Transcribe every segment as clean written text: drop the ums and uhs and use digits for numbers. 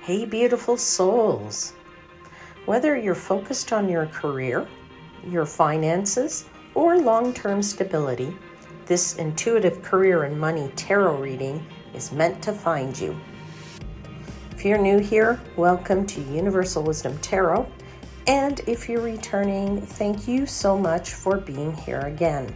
Hey, beautiful souls. Whether you're focused on your career, your finances, or long-term stability, this intuitive career and money tarot reading is meant to find you. If you're new here, welcome to Universal Wisdom Tarot. And if you're returning, thank you so much for being here again.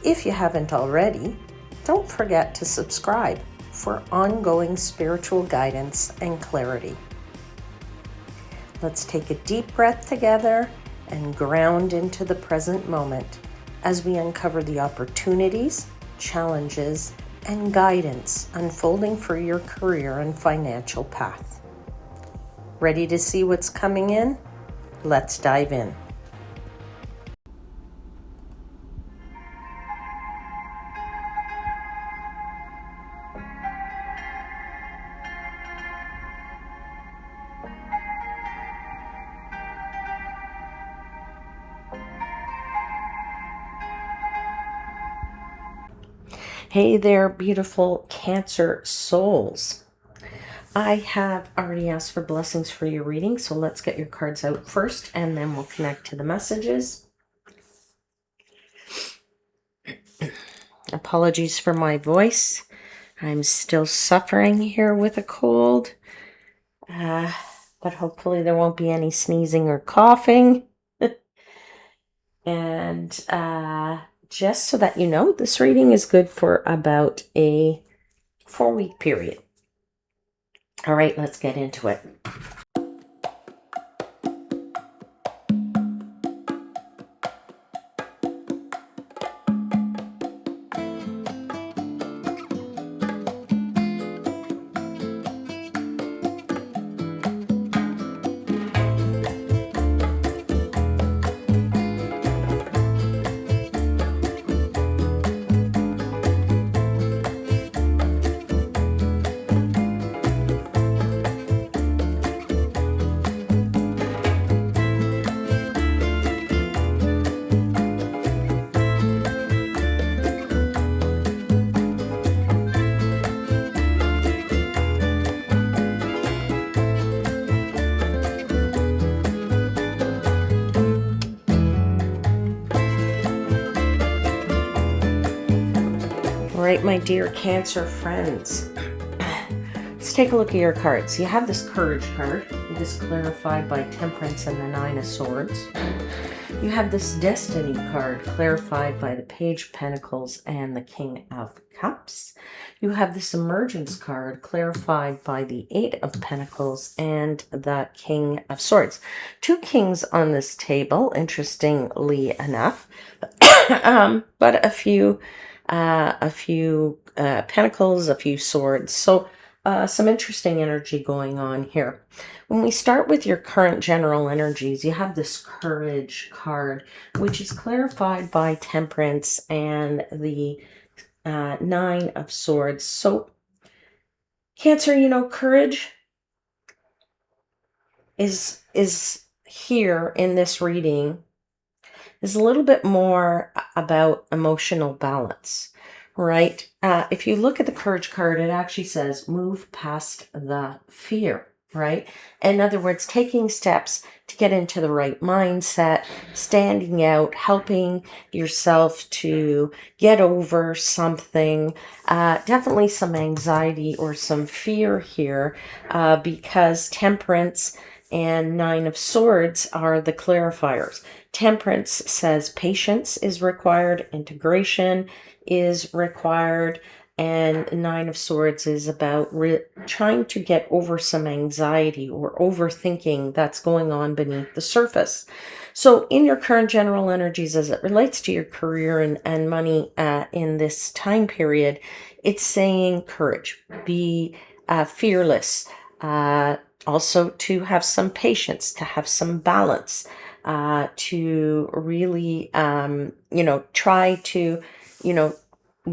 If you haven't already, don't forget to subscribe for ongoing spiritual guidance and clarity. Let's take a deep breath together and ground into the present moment as we uncover the opportunities, challenges, and guidance unfolding for your career and financial path. Ready to see what's coming in? Let's dive in. Hey there, beautiful Cancer souls. I have already asked for blessings for your reading, so let's get your cards out first, and then we'll connect to the messages. Apologies for my voice. I'm still suffering here with a cold, but hopefully there won't be any sneezing or coughing. And just so that you know, this reading is good for about a 4-week period. All right, let's get into it. All right, my dear Cancer friends, let's take a look at your cards. You have this Courage card. It is clarified by Temperance and the Nine of Swords. You have this Destiny card clarified by the Page of Pentacles and the King of Cups. You have this Emergence card clarified by the Eight of Pentacles and the King of Swords. Two kings on this table, interestingly enough, but a few pentacles, a few swords. So some interesting energy going on here. When we start with your current general energies, you have this Courage card, which is clarified by Temperance and the Nine of Swords. So Cancer, you know, courage is here in this reading is a little bit more about emotional balance, right? If you look at the Courage card, it actually says move past the fear, right? In other words, taking steps to get into the right mindset, standing out, helping yourself to get over something, definitely some anxiety or some fear here, because Temperance and Nine of Swords are the clarifiers. Temperance says patience is required, integration is required, and Nine of Swords is about trying to get over some anxiety or overthinking that's going on beneath the surface. So in your current general energies as it relates to your career and money in this time period, it's saying courage, be fearless, also to have some patience, to have some balance, to really, try to,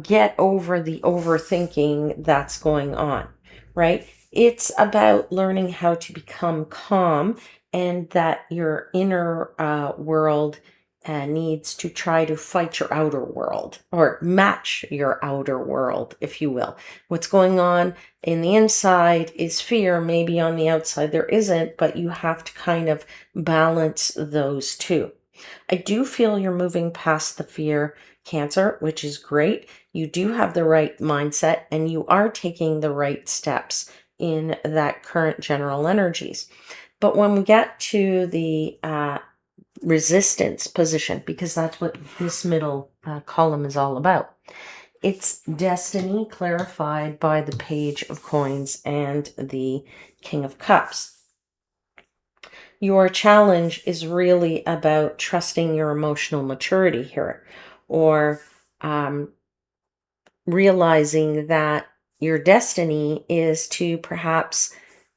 get over the overthinking that's going on, right? It's about learning how to become calm and that your inner world needs to try to fight your outer world or match your outer world, if you will. What's going on in the inside is fear. Maybe on the outside there isn't, but you have to kind of balance those two. I do feel you're moving past the fear, Cancer, which is great. You do have the right mindset and you are taking the right steps in that current general energies. But when we get to the resistance position, because that's what this middle column is all about, it's destiny clarified by the Page of Coins and the King of Cups. Your challenge is really about trusting your emotional maturity here, or realizing that your destiny is to perhaps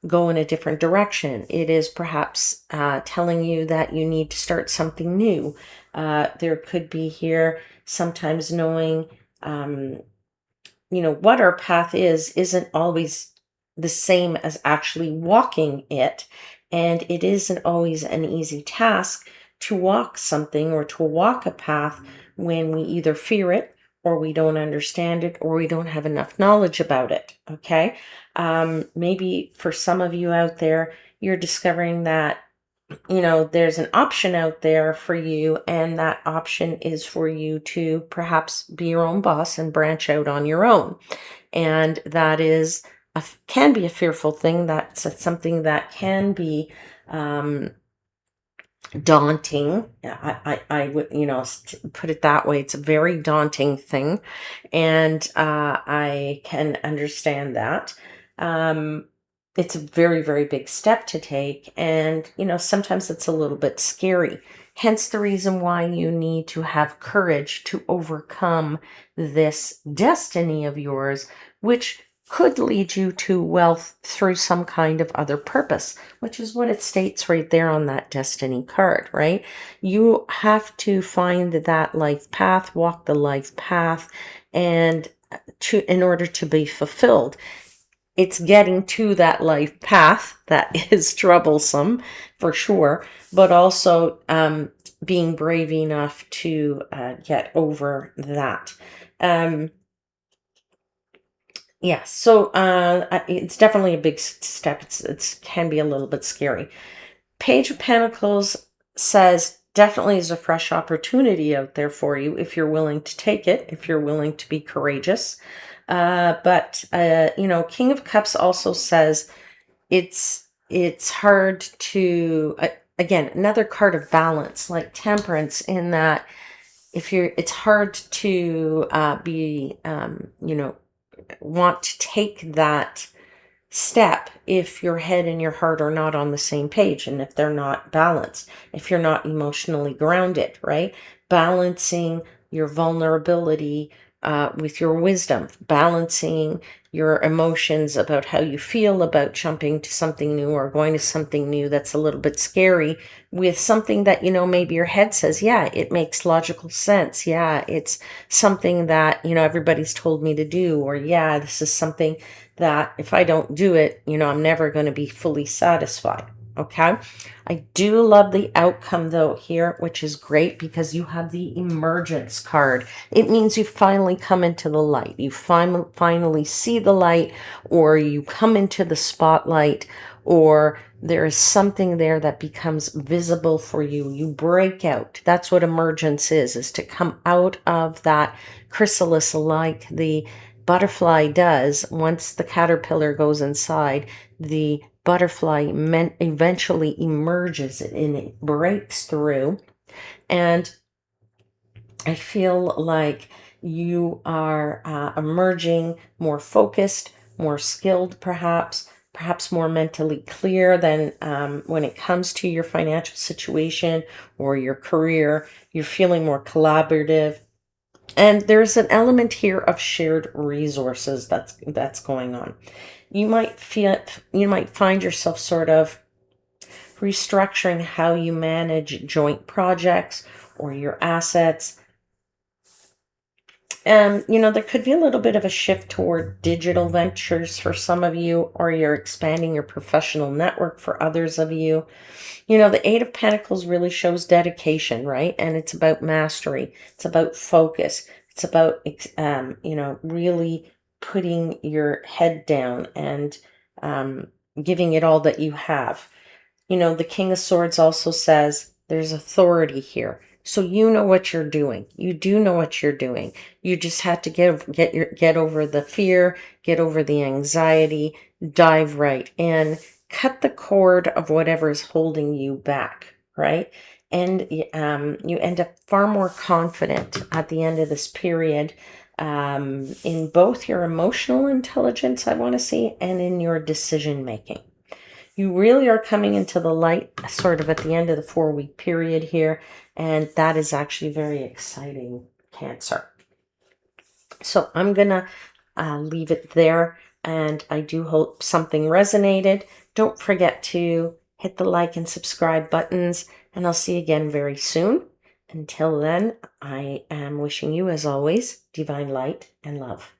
go in a different direction. It is perhaps telling you that you need to start something new. There could be here sometimes knowing, what our path is isn't always the same as actually walking it. And it isn't always an easy task to walk something or to walk a path when we either fear it or we don't understand it or we don't have enough knowledge about it. Okay. Maybe for some of you out there, you're discovering that there's an option out there for you, and that option is for you to perhaps be your own boss and branch out on your own. And that is can be a fearful thing. That's something that can be daunting. I would, put it that way. It's a very daunting thing, and I can understand that. It's a very, very big step to take, and sometimes it's a little bit scary. Hence the reason why you need to have courage to overcome this destiny of yours, which could lead you to wealth through some kind of other purpose, which is what it states right there on that destiny card, right? You have to find that life path, walk the life path, and in order to be fulfilled. It's getting to that life path that is troublesome for sure, but also being brave enough to get over that. Yeah, so it's definitely a big step. It's can be a little bit scary. Page of Pentacles says definitely is a fresh opportunity out there for you if you're willing to take it, if you're willing to be courageous. But King of Cups also says it's hard to again, another card of balance, like Temperance, in that it's hard to be want to take that step if your head and your heart are not on the same page, and if they're not balanced, if you're not emotionally grounded, right? Balancing your vulnerability with your wisdom, balancing your emotions about how you feel about jumping to something new or going to something new that's a little bit scary with something that, maybe your head says, yeah, it makes logical sense. Yeah, it's something that, everybody's told me to do, or yeah, this is something that if I don't do it, I'm never going to be fully satisfied. Okay. I do love the outcome though here, which is great because you have the emergence card. It means you finally come into the light. You finally see the light, or you come into the spotlight, or there is something there that becomes visible for you. You break out. That's what emergence is to come out of that chrysalis, like the butterfly does. Once the caterpillar goes inside, the butterfly eventually emerges and it breaks through. And I feel like you are emerging more focused, more skilled, perhaps more mentally clear than when it comes to your financial situation or your career. You're feeling more collaborative. And there's an element here of shared resources that's going on. You might find yourself sort of restructuring how you manage joint projects or your assets. There could be a little bit of a shift toward digital ventures for some of you, or you're expanding your professional network for others of you. The Eight of Pentacles really shows dedication, right? And it's about mastery. It's about focus. It's about, really putting your head down and giving it all that you have. The King of Swords also says there's authority here. So you know what you're doing. You do know what you're doing. You just have to get over the fear, get over the anxiety, dive right in, cut the cord of whatever is holding you back, right? And you end up far more confident at the end of this period, in both your emotional intelligence, I want to see, and in your decision making. You really are coming into the light sort of at the end of the 4-week period here, and that is actually very exciting, Cancer. So I'm gonna leave it there, and I do hope something resonated. Don't forget to hit the like and subscribe buttons, and I'll see you again very soon. Until then, I am wishing you, as always, divine light and love.